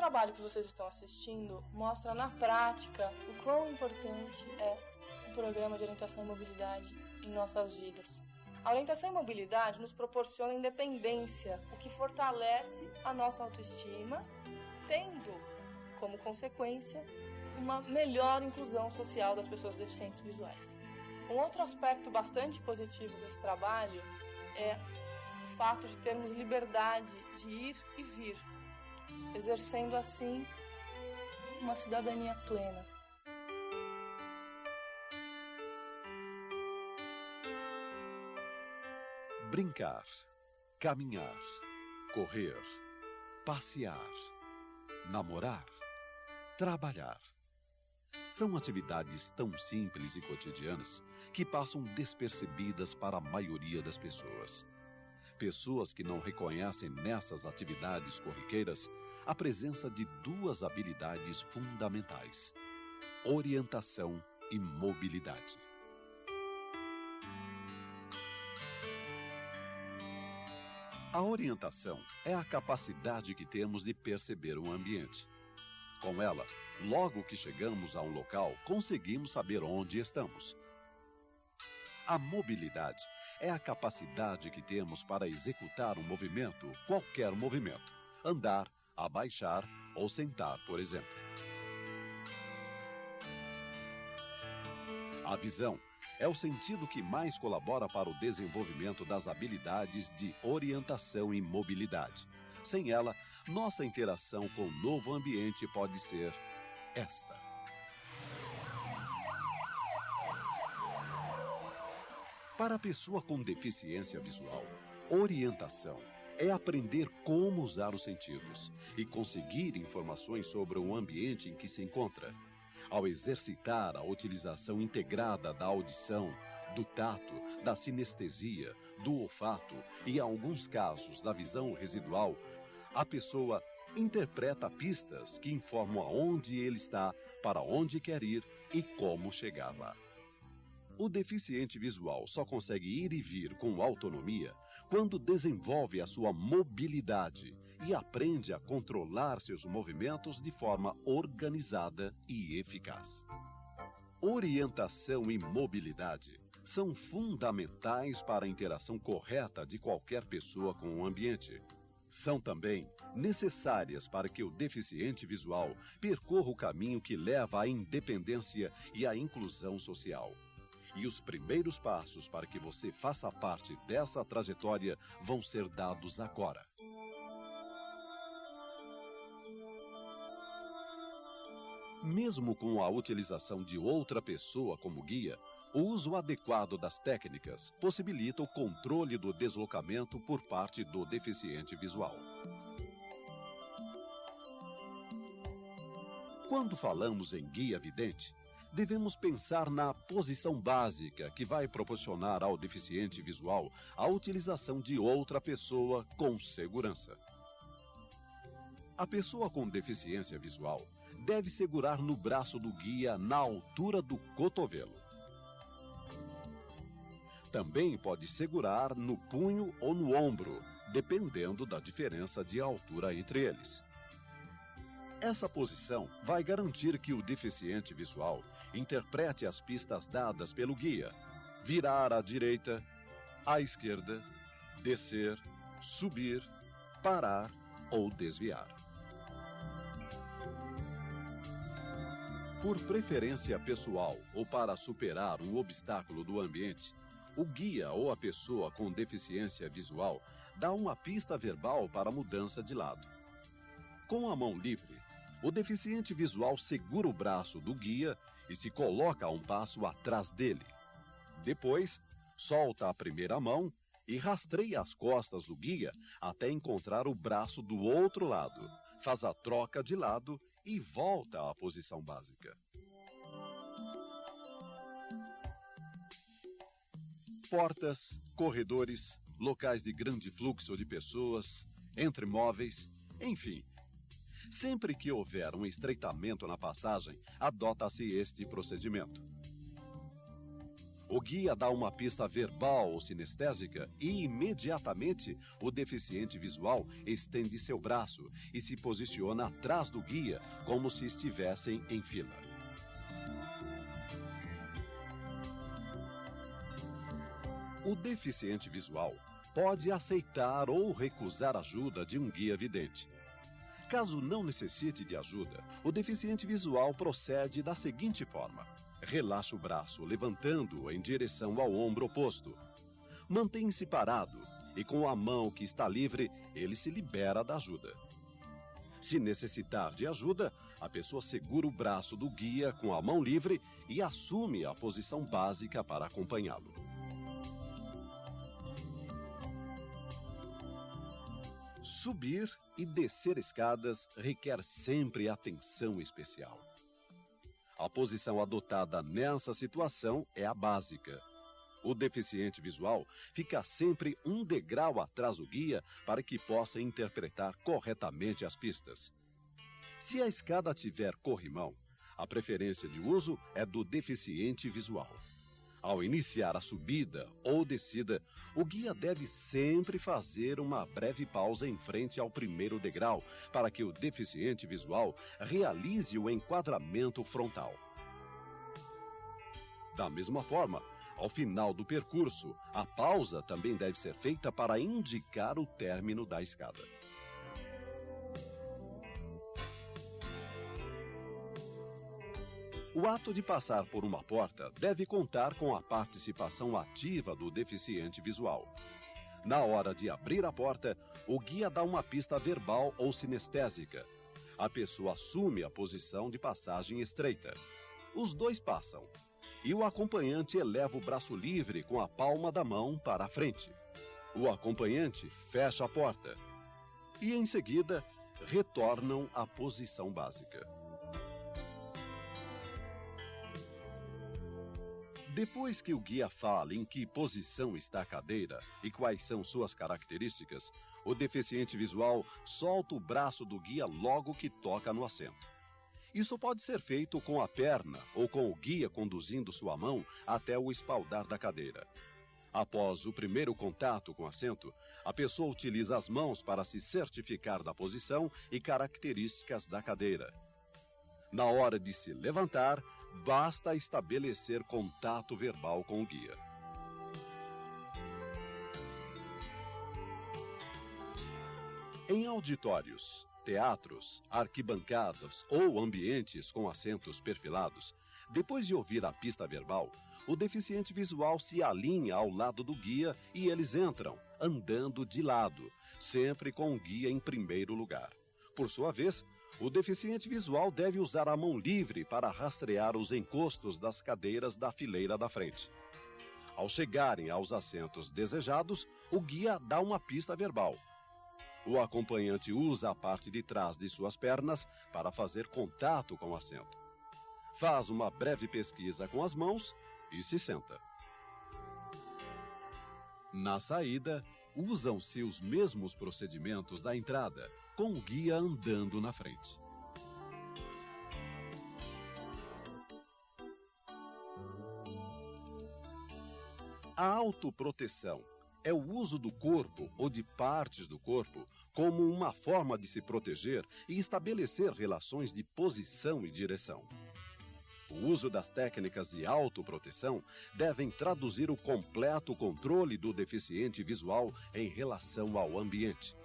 trabalho que vocês estão assistindo mostra na prática o quão importante é o programa de orientação e mobilidade em nossas vidas. A orientação e mobilidade nos proporciona independência, o que fortalece a nossa autoestima, tendo como consequência uma melhor inclusão social das pessoas deficientes visuais. Um outro aspecto bastante positivo desse trabalho é o fato de termos liberdade de ir e vir, exercendo assim uma cidadania plena. Brincar, caminhar, correr, passear, namorar, trabalhar. São atividades tão simples e cotidianas que passam despercebidas para a maioria das pessoas. Pessoas que não reconhecem nessas atividades corriqueiras a presença de duas habilidades fundamentais: orientação e mobilidade. A orientação é a capacidade que temos de perceber o ambiente. Com ela, logo que chegamos a um local, conseguimos saber onde estamos. A mobilidade é a capacidade que temos para executar um movimento, qualquer movimento, andar, abaixar ou sentar, por exemplo. A visão é o sentido que mais colabora para o desenvolvimento das habilidades de orientação e mobilidade. Sem ela, nossa interação com o novo ambiente pode ser esta. Para a pessoa com deficiência visual, orientação é aprender como usar os sentidos e conseguir informações sobre o ambiente em que se encontra. Ao exercitar a utilização integrada da audição, do tato, da sinestesia, do olfato e, em alguns casos, da visão residual, a pessoa interpreta pistas que informam aonde ele está, para onde quer ir e como chegar lá. O deficiente visual só consegue ir e vir com autonomia quando desenvolve a sua mobilidade e aprende a controlar seus movimentos de forma organizada e eficaz. Orientação e mobilidade são fundamentais para a interação correta de qualquer pessoa com o ambiente. São também necessárias para que o deficiente visual percorra o caminho que leva à independência e à inclusão social. E os primeiros passos para que você faça parte dessa trajetória vão ser dados agora. Mesmo com a utilização de outra pessoa como guia, o uso adequado das técnicas possibilita o controle do deslocamento por parte do deficiente visual. Quando falamos em guia vidente, devemos pensar na posição básica que vai proporcionar ao deficiente visual a utilização de outra pessoa com segurança. A pessoa com deficiência visual deve segurar no braço do guia na altura do cotovelo. Também pode segurar no punho ou no ombro, dependendo da diferença de altura entre eles. Essa posição vai garantir que o deficiente visual interprete as pistas dadas pelo guia: virar à direita, à esquerda, descer, subir, parar ou desviar. Por preferência pessoal ou para superar um obstáculo do ambiente, o guia ou a pessoa com deficiência visual dá uma pista verbal para a mudança de lado. Com a mão livre, o deficiente visual segura o braço do guia e se coloca um passo atrás dele. Depois, solta a primeira mão e rastreia as costas do guia até encontrar o braço do outro lado. Faz a troca de lado e volta à posição básica. Portas, corredores, locais de grande fluxo de pessoas, entre móveis, enfim. Sempre que houver um estreitamento na passagem, adota-se este procedimento. O guia dá uma pista verbal ou sinestésica e, imediatamente, o deficiente visual estende seu braço e se posiciona atrás do guia, como se estivessem em fila. O deficiente visual pode aceitar ou recusar ajuda de um guia vidente. Caso não necessite de ajuda, o deficiente visual procede da seguinte forma: relaxa o braço, levantando-o em direção ao ombro oposto. Mantém-se parado e, com a mão que está livre, ele se libera da ajuda. Se necessitar de ajuda, a pessoa segura o braço do guia com a mão livre e assume a posição básica para acompanhá-lo. Subir e descer escadas requer sempre atenção especial. A posição adotada nessa situação é a básica. O deficiente visual fica sempre um degrau atrás do guia para que possa interpretar corretamente as pistas. Se a escada tiver corrimão, a preferência de uso é do deficiente visual. Ao iniciar a subida ou descida, o guia deve sempre fazer uma breve pausa em frente ao primeiro degrau para que o deficiente visual realize o enquadramento frontal. Da mesma forma, ao final do percurso, a pausa também deve ser feita para indicar o término da escada. O ato de passar por uma porta deve contar com a participação ativa do deficiente visual. Na hora de abrir a porta, o guia dá uma pista verbal ou sinestésica. A pessoa assume a posição de passagem estreita. Os dois passam, e o acompanhante eleva o braço livre com a palma da mão para a frente. O acompanhante fecha a porta e, em seguida, retornam à posição básica. Depois que o guia fala em que posição está a cadeira e quais são suas características, o deficiente visual solta o braço do guia logo que toca no assento. Isso pode ser feito com a perna ou com o guia conduzindo sua mão até o espaldar da cadeira. Após o primeiro contato com o assento, a pessoa utiliza as mãos para se certificar da posição e características da cadeira. Na hora de se levantar, basta estabelecer contato verbal com o guia. Em auditórios, teatros, arquibancadas ou ambientes com assentos perfilados, depois de ouvir a pista verbal, o deficiente visual se alinha ao lado do guia e eles entram, andando de lado, sempre com o guia em primeiro lugar. Por sua vez, o deficiente visual deve usar a mão livre para rastrear os encostos das cadeiras da fileira da frente. Ao chegarem aos assentos desejados, o guia dá uma pista verbal. O acompanhante usa a parte de trás de suas pernas para fazer contato com o assento. Faz uma breve pesquisa com as mãos e se senta. Na saída, usam-se os mesmos procedimentos da entrada, com o guia andando na frente. A autoproteção é o uso do corpo ou de partes do corpo como uma forma de se proteger e estabelecer relações de posição e direção. O uso das técnicas de autoproteção devem traduzir o completo controle do deficiente visual em relação ao ambiente.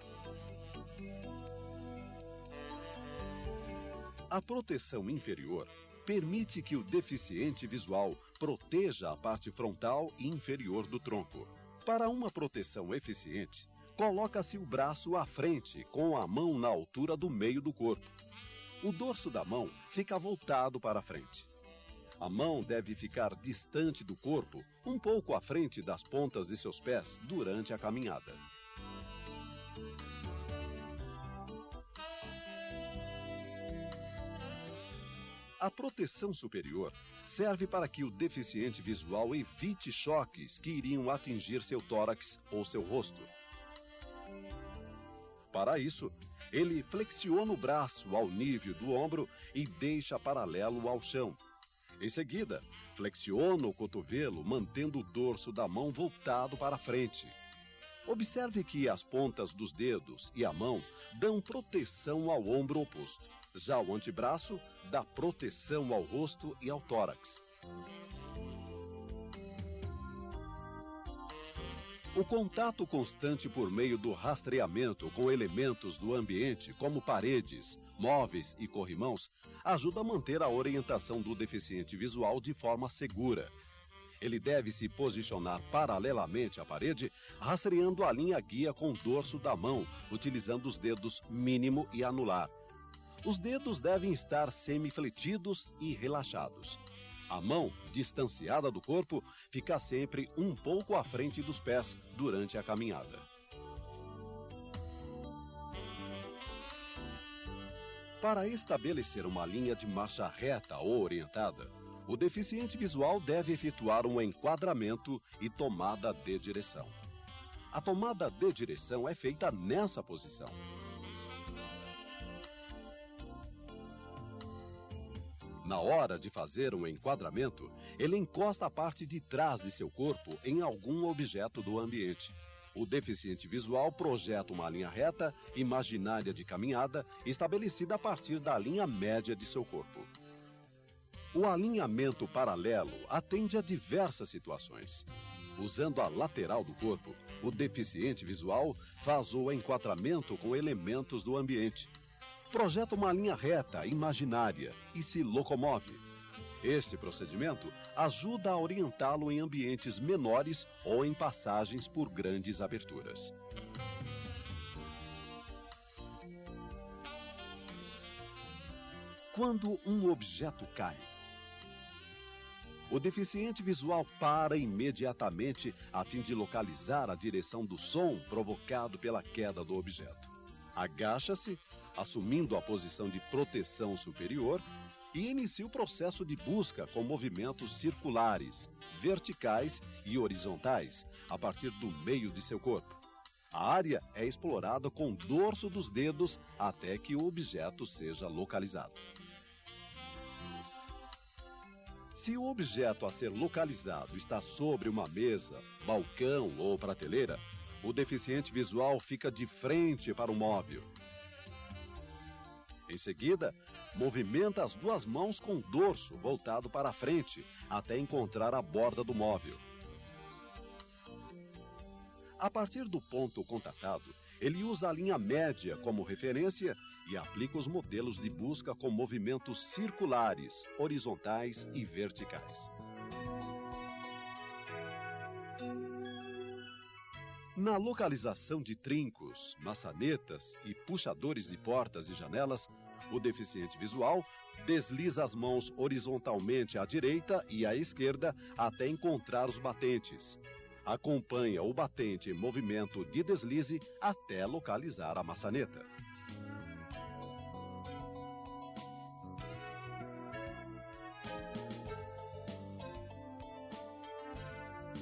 A proteção inferior permite que o deficiente visual proteja a parte frontal e inferior do tronco. Para uma proteção eficiente, coloca-se o braço à frente com a mão na altura do meio do corpo. O dorso da mão fica voltado para a frente. A mão deve ficar distante do corpo, um pouco à frente das pontas de seus pés durante a caminhada. A proteção superior serve para que o deficiente visual evite choques que iriam atingir seu tórax ou seu rosto. Para isso, ele flexiona o braço ao nível do ombro e deixa paralelo ao chão. Em seguida, flexiona o cotovelo, mantendo o dorso da mão voltado para frente. Observe que as pontas dos dedos e a mão dão proteção ao ombro oposto. Já o antebraço dá proteção ao rosto e ao tórax. O contato constante por meio do rastreamento com elementos do ambiente, como paredes, móveis e corrimãos, ajuda a manter a orientação do deficiente visual de forma segura. Ele deve se posicionar paralelamente à parede, rastreando a linha guia com o dorso da mão, utilizando os dedos mínimo e anular. Os dedos devem estar semifletidos e relaxados. A mão, distanciada do corpo, fica sempre um pouco à frente dos pés durante a caminhada. Para estabelecer uma linha de marcha reta ou orientada, o deficiente visual deve efetuar um enquadramento e tomada de direção. A tomada de direção é feita nessa posição. Na hora de fazer um enquadramento, ele encosta a parte de trás de seu corpo em algum objeto do ambiente. O deficiente visual projeta uma linha reta, imaginária de caminhada, estabelecida a partir da linha média de seu corpo. O alinhamento paralelo atende a diversas situações. Usando a lateral do corpo, o deficiente visual faz o enquadramento com elementos do ambiente. Projeta uma linha reta, imaginária, e se locomove. Este procedimento ajuda a orientá-lo em ambientes menores ou em passagens por grandes aberturas. Quando um objeto cai, o deficiente visual para imediatamente a fim de localizar a direção do som provocado pela queda do objeto. Agacha-se, assumindo a posição de proteção superior, e inicia o processo de busca com movimentos circulares, verticais e horizontais, a partir do meio de seu corpo. A área é explorada com o dorso dos dedos até que o objeto seja localizado. Se o objeto a ser localizado está sobre uma mesa, balcão ou prateleira, o deficiente visual fica de frente para o móvel. Em seguida, movimenta as duas mãos com o dorso voltado para a frente, até encontrar a borda do móvel. A partir do ponto contatado, ele usa a linha média como referência e aplica os modelos de busca com movimentos circulares, horizontais e verticais. Na localização de trincos, maçanetas e puxadores de portas e janelas, o deficiente visual desliza as mãos horizontalmente à direita e à esquerda até encontrar os batentes. Acompanha o batente em movimento de deslize até localizar a maçaneta.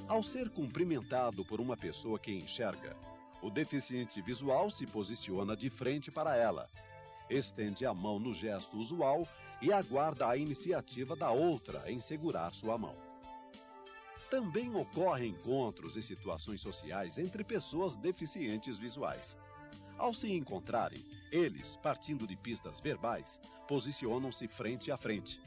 Ao ser cumprimentado por uma pessoa que enxerga, o deficiente visual se posiciona de frente para ela, estende a mão no gesto usual e aguarda a iniciativa da outra em segurar sua mão. Também ocorrem encontros e situações sociais entre pessoas deficientes visuais. Ao se encontrarem, eles, partindo de pistas verbais, posicionam-se frente a frente.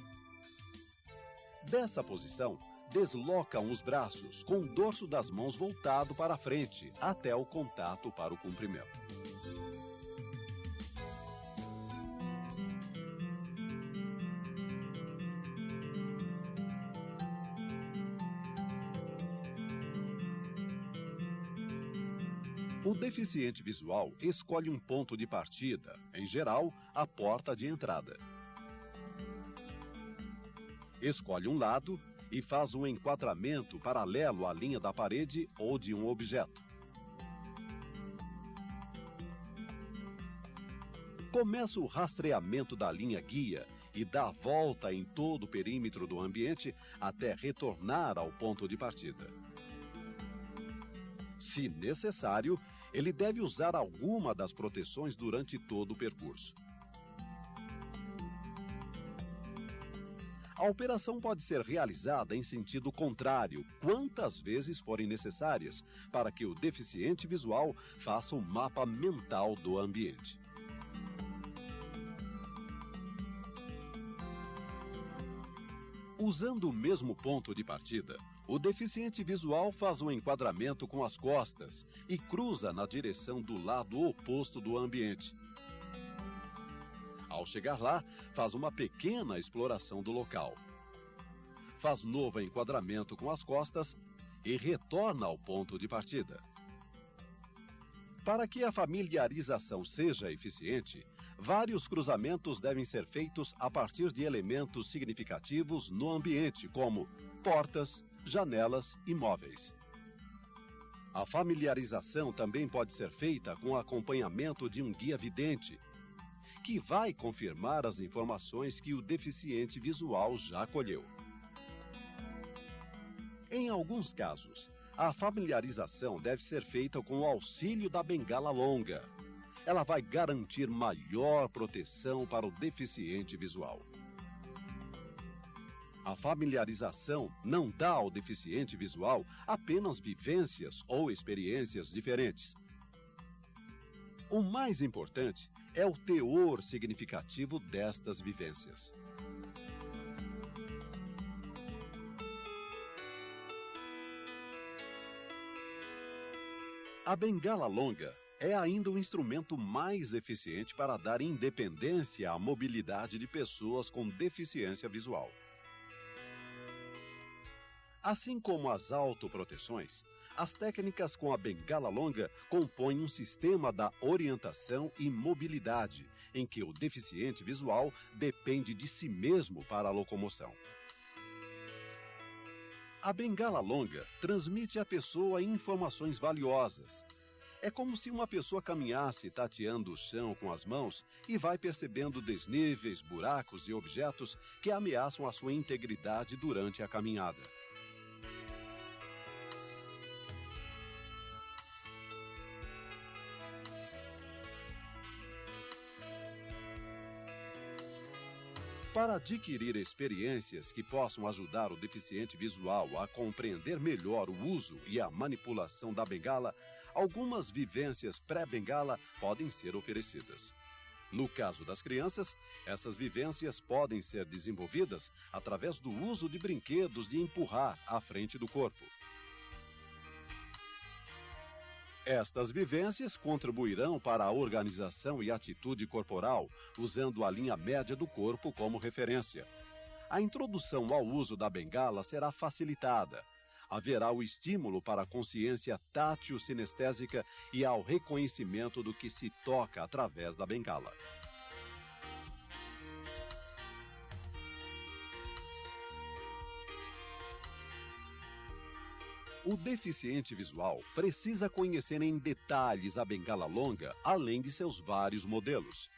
Dessa posição, deslocam os braços com o dorso das mãos voltado para a frente até o contato para o cumprimento. O deficiente visual escolhe um ponto de partida, em geral, a porta de entrada. Escolhe um lado e faz um enquadramento paralelo à linha da parede ou de um objeto. Começa o rastreamento da linha guia e dá a volta em todo o perímetro do ambiente até retornar ao ponto de partida. Se necessário, ele deve usar alguma das proteções durante todo o percurso. A operação pode ser realizada em sentido contrário, quantas vezes forem necessárias, para que o deficiente visual faça um mapa mental do ambiente. Usando o mesmo ponto de partida, o deficiente visual faz um enquadramento com as costas e cruza na direção do lado oposto do ambiente. Ao chegar lá, faz uma pequena exploração do local. Faz novo enquadramento com as costas e retorna ao ponto de partida. Para que a familiarização seja eficiente, vários cruzamentos devem ser feitos a partir de elementos significativos no ambiente, como portas, janelas e móveis. A familiarização também pode ser feita com acompanhamento de um guia vidente, que vai confirmar as informações que o deficiente visual já colheu. Em alguns casos, a familiarização deve ser feita com o auxílio da bengala longa. Ela vai garantir maior proteção para o deficiente visual. A familiarização não dá ao deficiente visual apenas vivências ou experiências diferentes. O mais importante é o teor significativo destas vivências. A bengala longa é ainda o instrumento mais eficiente para dar independência à mobilidade de pessoas com deficiência visual. Assim como as autoproteções, as técnicas com a bengala longa compõem um sistema da orientação e mobilidade, em que o deficiente visual depende de si mesmo para a locomoção. A bengala longa transmite à pessoa informações valiosas. É como se uma pessoa caminhasse tateando o chão com as mãos e vai percebendo desníveis, buracos e objetos que ameaçam a sua integridade durante a caminhada. Para adquirir experiências que possam ajudar o deficiente visual a compreender melhor o uso e a manipulação da bengala, algumas vivências pré-bengala podem ser oferecidas. No caso das crianças, essas vivências podem ser desenvolvidas através do uso de brinquedos de empurrar à frente do corpo. Estas vivências contribuirão para a organização e atitude corporal, usando a linha média do corpo como referência. A introdução ao uso da bengala será facilitada. Haverá o estímulo para a consciência tátil-sinestésica e ao reconhecimento do que se toca através da bengala. O deficiente visual precisa conhecer em detalhes a bengala longa, além de seus vários modelos.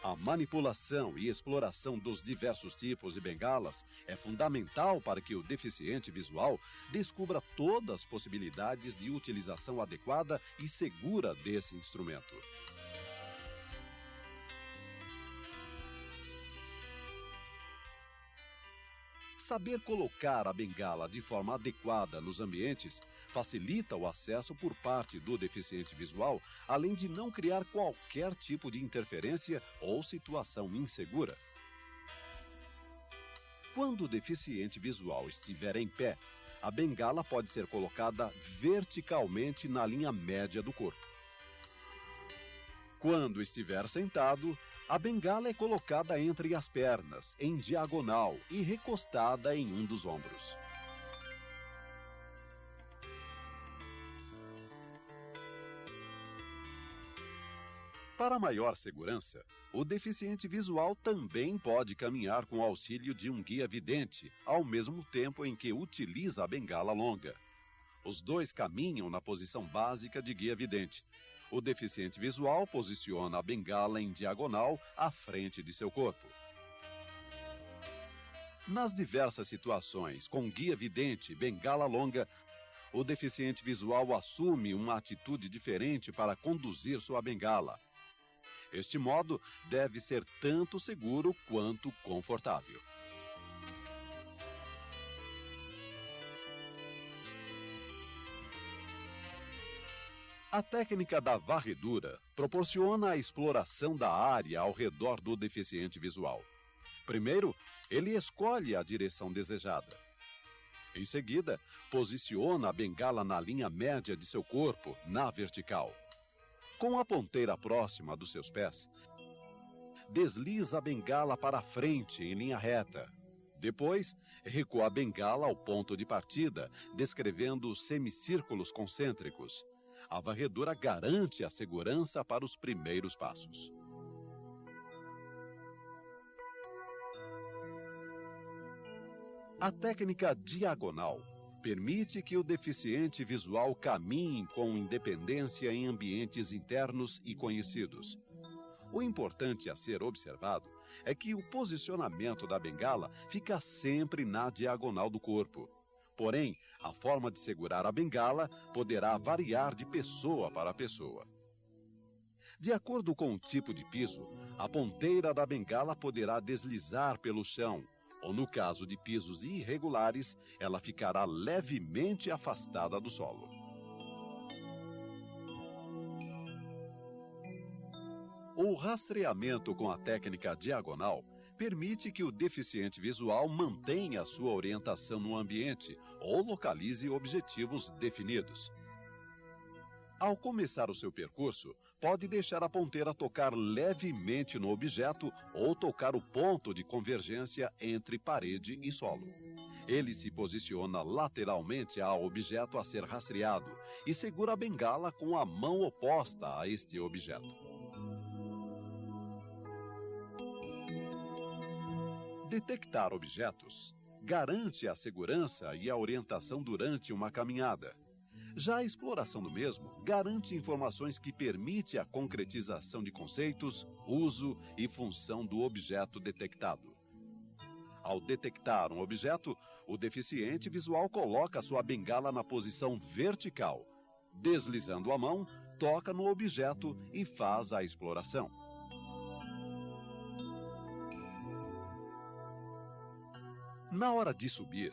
A manipulação e exploração dos diversos tipos de bengalas é fundamental para que o deficiente visual descubra todas as possibilidades de utilização adequada e segura desse instrumento. Saber colocar a bengala de forma adequada nos ambientes facilita o acesso por parte do deficiente visual, além de não criar qualquer tipo de interferência ou situação insegura. Quando o deficiente visual estiver em pé, a bengala pode ser colocada verticalmente na linha média do corpo. Quando estiver sentado, a bengala é colocada entre as pernas, em diagonal e recostada em um dos ombros. Para maior segurança, o deficiente visual também pode caminhar com o auxílio de um guia vidente, ao mesmo tempo em que utiliza a bengala longa. Os dois caminham na posição básica de guia vidente. O deficiente visual posiciona a bengala em diagonal à frente de seu corpo. Nas diversas situações com guia vidente e bengala longa, o deficiente visual assume uma atitude diferente para conduzir sua bengala. Este modo deve ser tanto seguro quanto confortável. A técnica da varredura proporciona a exploração da área ao redor do deficiente visual. Primeiro, ele escolhe a direção desejada. Em seguida, posiciona a bengala na linha média de seu corpo, na vertical. Com a ponteira próxima dos seus pés, desliza a bengala para a frente em linha reta. Depois, recua a bengala ao ponto de partida, descrevendo semicírculos concêntricos. A varredura garante a segurança para os primeiros passos. A técnica diagonal permite que o deficiente visual caminhe com independência em ambientes internos e conhecidos. O importante a ser observado é que o posicionamento da bengala fica sempre na diagonal do corpo. Porém, a forma de segurar a bengala poderá variar de pessoa para pessoa. De acordo com o tipo de piso, a ponteira da bengala poderá deslizar pelo chão, ou no caso de pisos irregulares, ela ficará levemente afastada do solo. O rastreamento com a técnica diagonal permite que o deficiente visual mantenha sua orientação no ambiente ou localize objetivos definidos. Ao começar o seu percurso, pode deixar a ponteira tocar levemente no objeto ou tocar o ponto de convergência entre parede e solo. Ele se posiciona lateralmente ao objeto a ser rastreado e segura a bengala com a mão oposta a este objeto. Detectar objetos garante a segurança e a orientação durante uma caminhada. Já a exploração do mesmo garante informações que permitem a concretização de conceitos, uso e função do objeto detectado. Ao detectar um objeto, o deficiente visual coloca sua bengala na posição vertical. Deslizando a mão, toca no objeto e faz a exploração. Na hora de subir,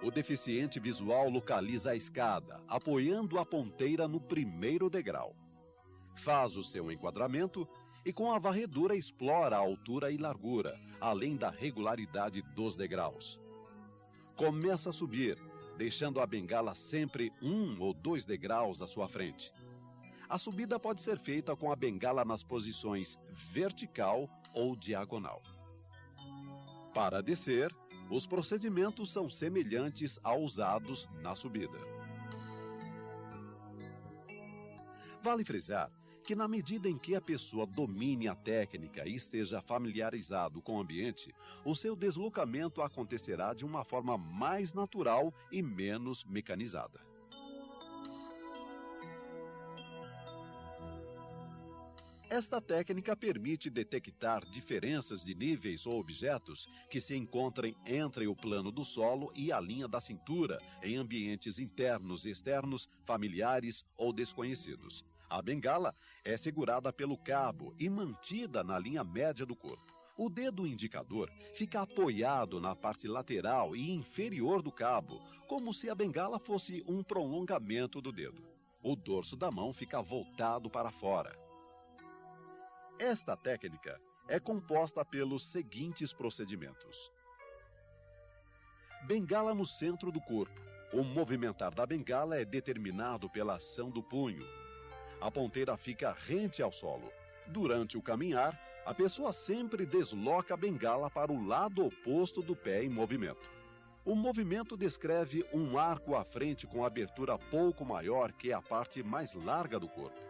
o deficiente visual localiza a escada, apoiando a ponteira no primeiro degrau. Faz o seu enquadramento e com a varredura explora a altura e largura, além da regularidade dos degraus. Começa a subir, deixando a bengala sempre 1 ou 2 degraus à sua frente. A subida pode ser feita com a bengala nas posições vertical ou diagonal. Para descer, os procedimentos são semelhantes aos usados na subida. Vale frisar que, na medida em que a pessoa domine a técnica e esteja familiarizado com o ambiente, o seu deslocamento acontecerá de uma forma mais natural e menos mecanizada. Esta técnica permite detectar diferenças de níveis ou objetos que se encontrem entre o plano do solo e a linha da cintura, em ambientes internos e externos, familiares ou desconhecidos. A bengala é segurada pelo cabo e mantida na linha média do corpo. O dedo indicador fica apoiado na parte lateral e inferior do cabo, como se a bengala fosse um prolongamento do dedo. O dorso da mão fica voltado para fora. Esta técnica é composta pelos seguintes procedimentos. Bengala no centro do corpo. O movimentar da bengala é determinado pela ação do punho. A ponteira fica rente ao solo. Durante o caminhar, a pessoa sempre desloca a bengala para o lado oposto do pé em movimento. O movimento descreve um arco à frente com abertura pouco maior que a parte mais larga do corpo.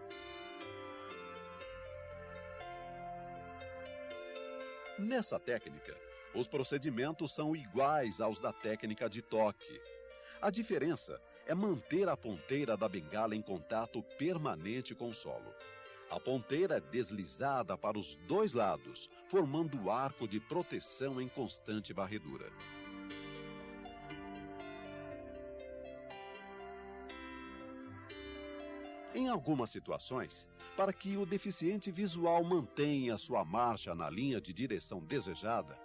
Nessa técnica, os procedimentos são iguais aos da técnica de toque. A diferença é manter a ponteira da bengala em contato permanente com o solo. A ponteira é deslizada para os dois lados, formando o arco de proteção em constante varredura. Em algumas situações, para que o deficiente visual mantenha sua marcha na linha de direção desejada,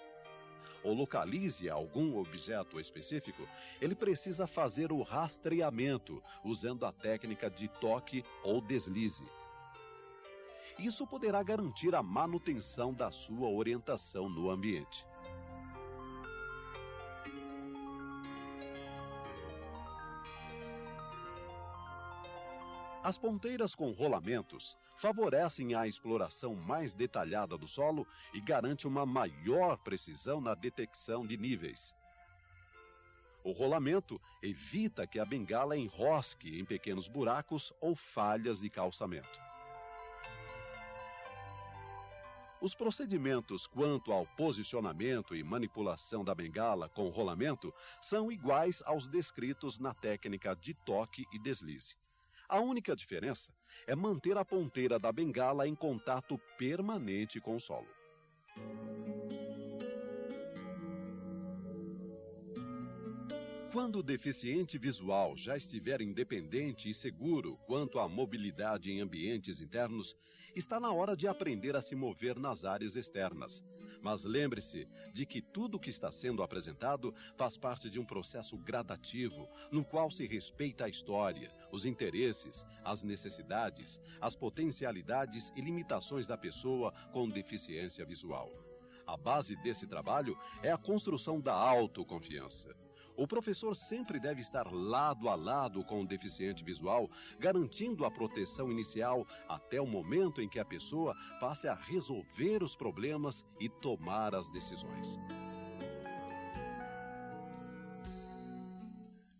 ou localize algum objeto específico, ele precisa fazer o rastreamento usando a técnica de toque ou deslize. Isso poderá garantir a manutenção da sua orientação no ambiente. As ponteiras com rolamentos favorecem a exploração mais detalhada do solo e garantem uma maior precisão na detecção de níveis. O rolamento evita que a bengala enrosque em pequenos buracos ou falhas de calçamento. Os procedimentos quanto ao posicionamento e manipulação da bengala com rolamento são iguais aos descritos na técnica de toque e deslize. A única diferença é manter a ponteira da bengala em contato permanente com o solo. Quando o deficiente visual já estiver independente e seguro quanto à mobilidade em ambientes internos, está na hora de aprender a se mover nas áreas externas. Mas lembre-se de que tudo o que está sendo apresentado faz parte de um processo gradativo, no qual se respeita a história, os interesses, as necessidades, as potencialidades e limitações da pessoa com deficiência visual. A base desse trabalho é a construção da autoconfiança. O professor sempre deve estar lado a lado com o deficiente visual, garantindo a proteção inicial até o momento em que a pessoa passe a resolver os problemas e tomar as decisões.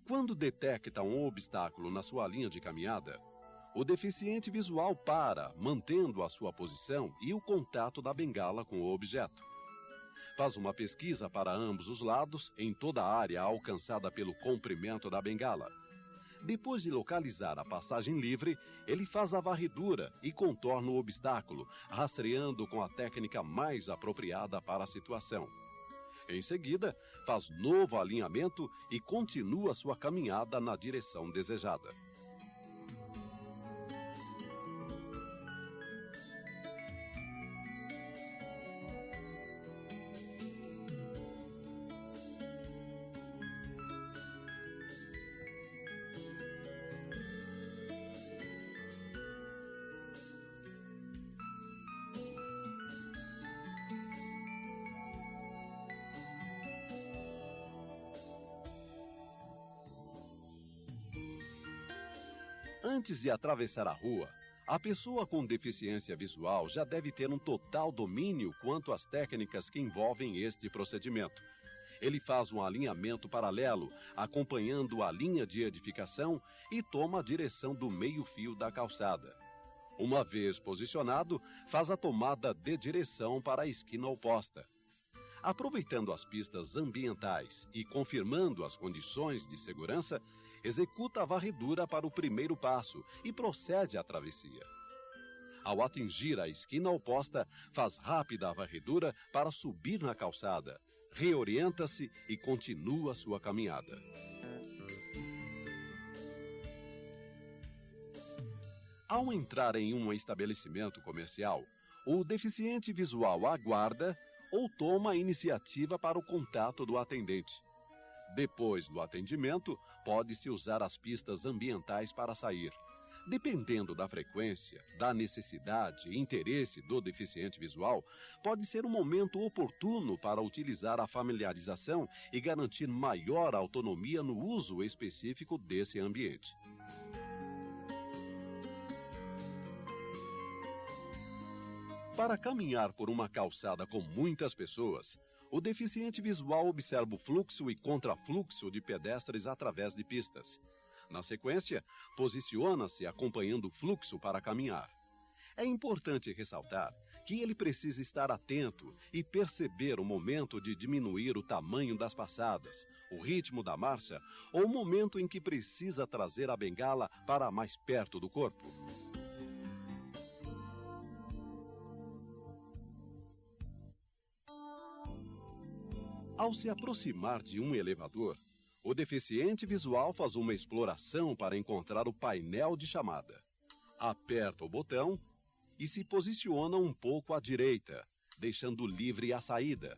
Quando detecta um obstáculo na sua linha de caminhada, o deficiente visual para, mantendo a sua posição e o contato da bengala com o objeto. Faz uma pesquisa para ambos os lados em toda a área alcançada pelo comprimento da bengala. Depois de localizar a passagem livre, ele faz a varredura e contorna o obstáculo, rastreando com a técnica mais apropriada para a situação. Em seguida, faz novo alinhamento e continua sua caminhada na direção desejada. Antes de atravessar a rua, a pessoa com deficiência visual já deve ter um total domínio quanto às técnicas que envolvem este procedimento. Ele faz um alinhamento paralelo, acompanhando a linha de edificação e toma a direção do meio-fio da calçada. Uma vez posicionado, faz a tomada de direção para a esquina oposta. Aproveitando as pistas ambientais e confirmando as condições de segurança, executa a varredura para o primeiro passo e procede à travessia. Ao atingir a esquina oposta, faz rápida a varredura para subir na calçada, reorienta-se e continua sua caminhada. Ao entrar em um estabelecimento comercial, o deficiente visual aguarda ou toma a iniciativa para o contato do atendente. Depois do atendimento, pode-se usar as pistas ambientais para sair. Dependendo da frequência, da necessidade e interesse do deficiente visual, pode ser um momento oportuno para utilizar a familiarização e garantir maior autonomia no uso específico desse ambiente. Para caminhar por uma calçada com muitas pessoas, o deficiente visual observa o fluxo e contrafluxo de pedestres através de pistas. Na sequência, posiciona-se acompanhando o fluxo para caminhar. É importante ressaltar que ele precisa estar atento e perceber o momento de diminuir o tamanho das passadas, o ritmo da marcha ou o momento em que precisa trazer a bengala para mais perto do corpo. Ao se aproximar de um elevador, o deficiente visual faz uma exploração para encontrar o painel de chamada. aperta o botão e se posiciona um pouco à direita, deixando livre a saída.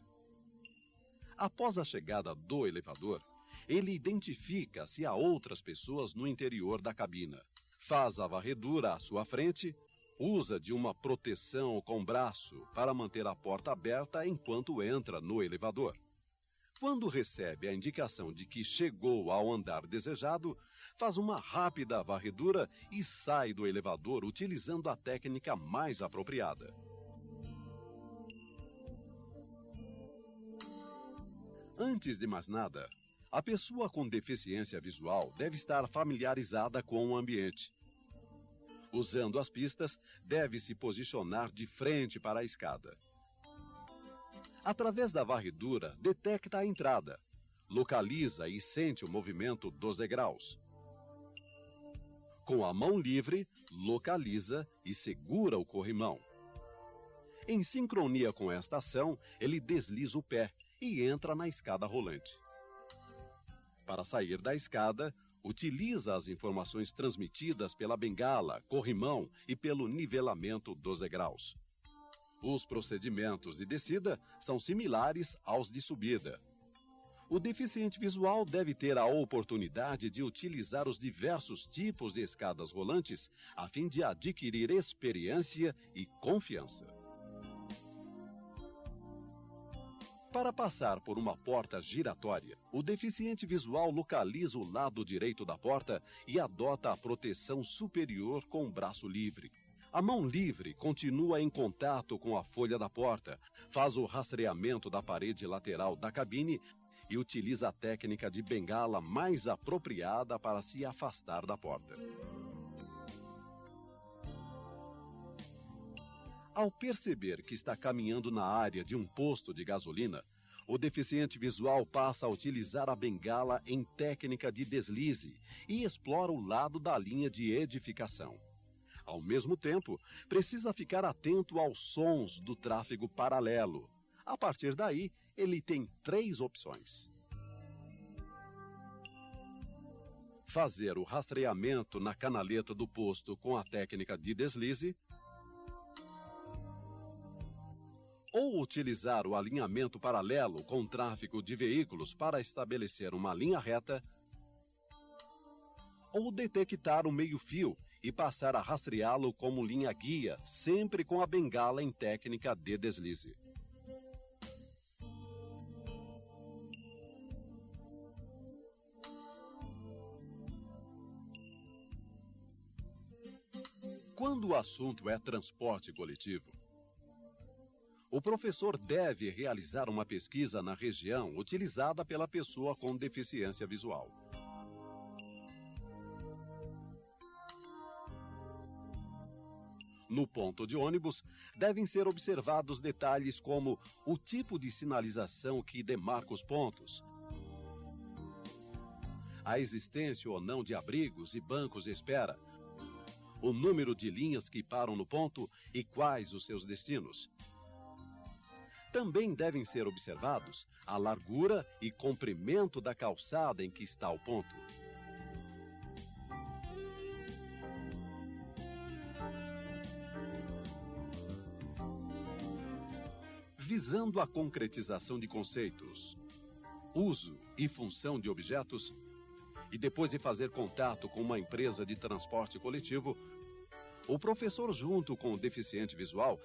Após a chegada do elevador, ele identifica se há outras pessoas no interior da cabina. Faz a varredura à sua frente, usa de uma proteção com braço para manter a porta aberta enquanto entra no elevador. Quando recebe a indicação de que chegou ao andar desejado, faz uma rápida varredura e sai do elevador utilizando a técnica mais apropriada. Antes de mais nada, a pessoa com deficiência visual deve estar familiarizada com o ambiente. Usando as pistas, deve se posicionar de frente para a escada. Através da varredura, detecta a entrada, localiza e sente o movimento dos degraus. Com a mão livre, localiza e segura o corrimão. Em sincronia com esta ação, ele desliza o pé e entra na escada rolante. Para sair da escada, utiliza as informações transmitidas pela bengala, corrimão e pelo nivelamento dos degraus. Os procedimentos de descida são similares aos de subida. O deficiente visual deve ter a oportunidade de utilizar os diversos tipos de escadas rolantes a fim de adquirir experiência e confiança. Para passar por uma porta giratória, o deficiente visual localiza o lado direito da porta e adota a proteção superior com o braço livre. A mão livre continua em contato com a folha da porta, faz o rastreamento da parede lateral da cabine e utiliza a técnica de bengala mais apropriada para se afastar da porta. Ao perceber que está caminhando na área de um posto de gasolina, o deficiente visual passa a utilizar a bengala em técnica de deslize e explora o lado da linha de edificação. Ao mesmo tempo, precisa ficar atento aos sons do tráfego paralelo. A partir daí, ele tem 3 opções: fazer o rastreamento na canaleta do posto com a técnica de deslize, ou utilizar o alinhamento paralelo com o tráfego de veículos para estabelecer uma linha reta, ou detectar o meio-fio e passar a rastreá-lo como linha guia, sempre com a bengala em técnica de deslize. Quando o assunto é transporte coletivo, o professor deve realizar uma pesquisa na região utilizada pela pessoa com deficiência visual. No ponto de ônibus, devem ser observados detalhes como o tipo de sinalização que demarca os pontos, a existência ou não de abrigos e bancos de espera, o número de linhas que param no ponto e quais os seus destinos. Também devem ser observados a largura e comprimento da calçada em que está o ponto. Visando a concretização de conceitos, uso e função de objetos, e depois de fazer contato com uma empresa de transporte coletivo, o professor, junto com o deficiente visual,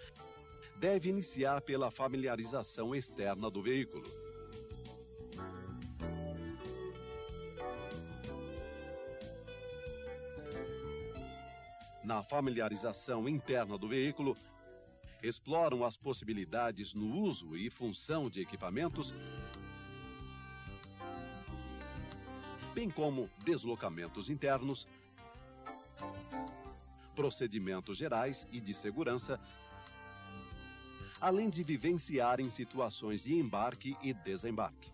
deve iniciar pela familiarização externa do veículo. Na familiarização interna do veículo, exploram as possibilidades no uso e função de equipamentos, bem como deslocamentos internos, procedimentos gerais e de segurança, além de vivenciar em situações de embarque e desembarque.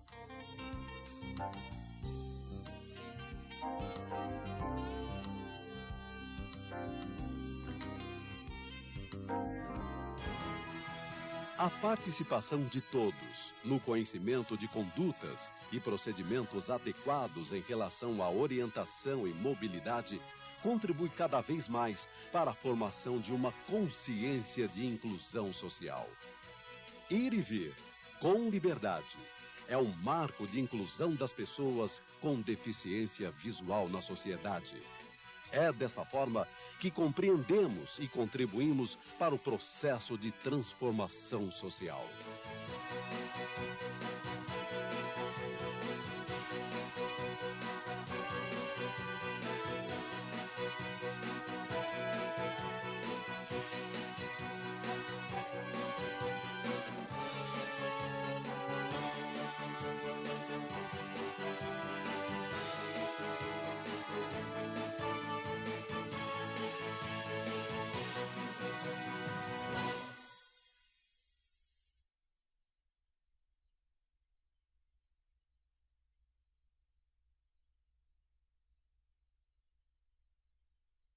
A participação de todos no conhecimento de condutas e procedimentos adequados em relação à orientação e mobilidade contribui cada vez mais para a formação de uma consciência de inclusão social. Ir e vir, com liberdade, é um marco de inclusão das pessoas com deficiência visual na sociedade. É desta forma que compreendemos e contribuímos para o processo de transformação social.